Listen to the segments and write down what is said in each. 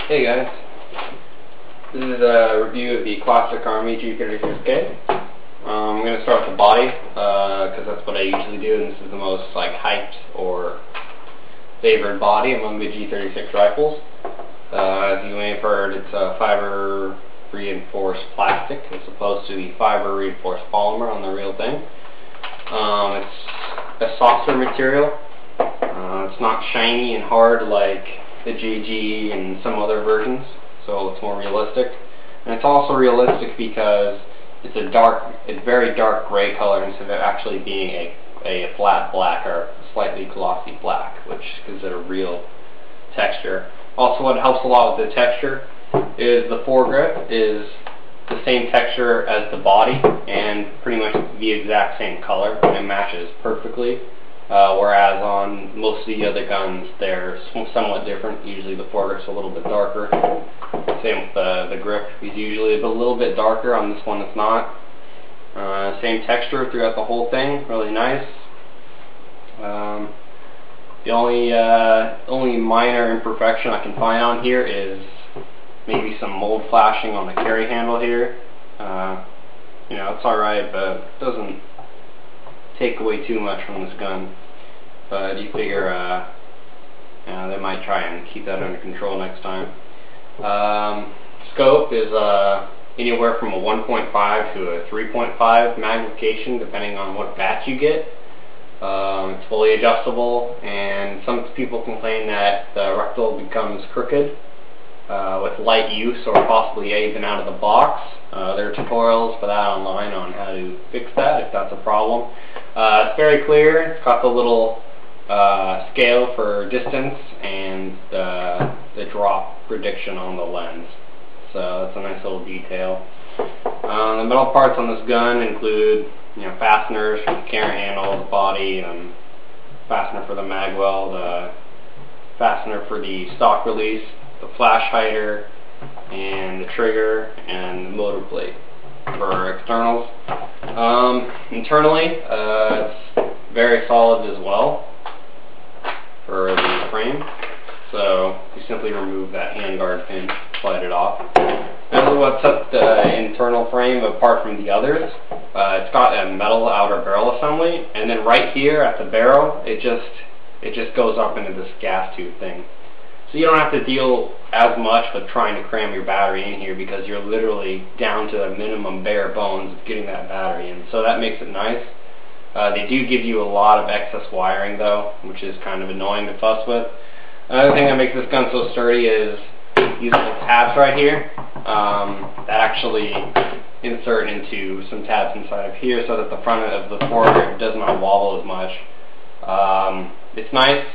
Hey guys, this is a review of the Classic Army G36K. I'm going to start with the body because that's what I usually do, and this is the most hyped or favored body among the G36 rifles. As you may have heard, it's a fiber reinforced plastic as opposed to the fiber reinforced polymer on the real thing. It's a softer material. It's not shiny and hard like the GG and some other versions, so it's more realistic. And it's also realistic because it's a very dark gray color instead of actually being a flat black or slightly glossy black, which gives it a real texture. Also, what helps a lot with the texture is the foregrip is the same texture as the body and pretty much the exact same color, and it matches perfectly. Whereas on most of the other guns, they're somewhat different. Usually the foregrip's a little bit darker. Same with the grip is usually a little bit darker. On this one it's not. Same texture throughout the whole thing, really nice. The only minor imperfection I can find on here is maybe some mold flashing on the carry handle here. It's alright, but it doesn't take away too much from this gun. But you figure they might try and keep that under control next time. Scope is anywhere from a 1.5 to a 3.5 magnification depending on what batch you get. It's fully adjustable, and some people complain that the rectal becomes crooked with light use or possibly even out of the box. There are tutorials for that online on how to fix that if that's a problem. It's very clear. It's got the little scale for distance and the drop prediction on the lens. So that's a nice little detail. The metal parts on this gun include fasteners for the carry handle, the body, fastener for the magwell, the fastener for the stock release, the flash hider, and the trigger, and the motor plate for externals. Internally, it's very solid as well for the frame. So you simply remove that handguard pin, slide it off. This is what sets the internal frame apart from the others. It's got a metal outer barrel assembly, and then right here at the barrel, it just goes up into this gas tube thing. So you don't have to deal as much with trying to cram your battery in here because you're literally down to the minimum bare bones of getting that battery in. So that makes it nice. They do give you a lot of excess wiring though, which is kind of annoying to fuss with. Another thing that makes this gun so sturdy is these little tabs right here that actually insert into some tabs inside of here so that the front of the foregrip does not wobble as much. It's nice.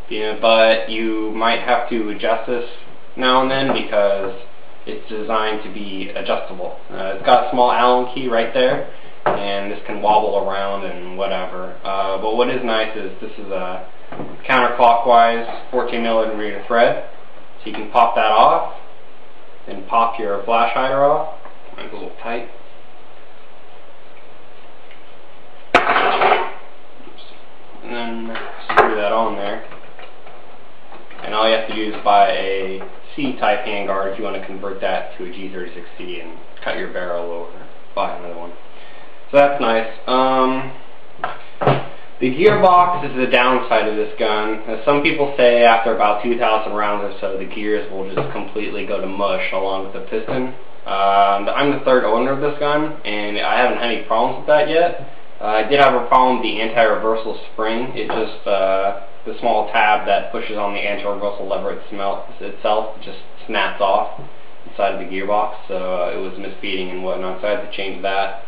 But you might have to adjust this now and then because it's designed to be adjustable. It's got a small Allen key right there, and this can wobble around and whatever. But what is nice is this is a counterclockwise 14mm thread, so you can pop that off, and pop your flash hider off. It's a little tight. And then screw that on there. And all you have to do is buy a C-type handguard if you want to convert that to a G36C and cut your barrel or buy another one. So that's nice. The gearbox is the downside of this gun. As some people say, after about 2,000 rounds or so, the gears will just completely go to mush along with the piston. I'm the third owner of this gun, and I haven't had any problems with that yet. I did have a problem with the anti-reversal spring. It just the small tab that pushes on the anti-reversal lever itself just snapped off inside of the gearbox, so it was misfeeding and whatnot, so I had to change that.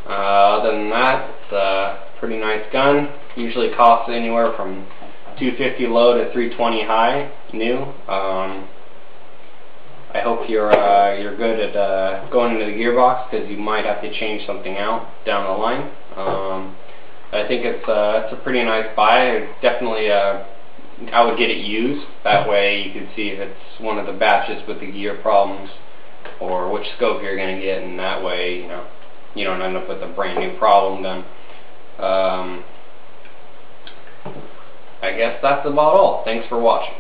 Other than that, it's a pretty nice gun. Usually costs anywhere from $250 low to $320 high new. I hope you're good at going into the gearbox because you might have to change something out down the line. I think it's a pretty nice buy. Definitely, I would get it used. That way you can see if it's one of the batches with the gear problems or which scope you're going to get, and that way you don't end up with a brand new problem gun. I guess that's about all. Thanks for watching.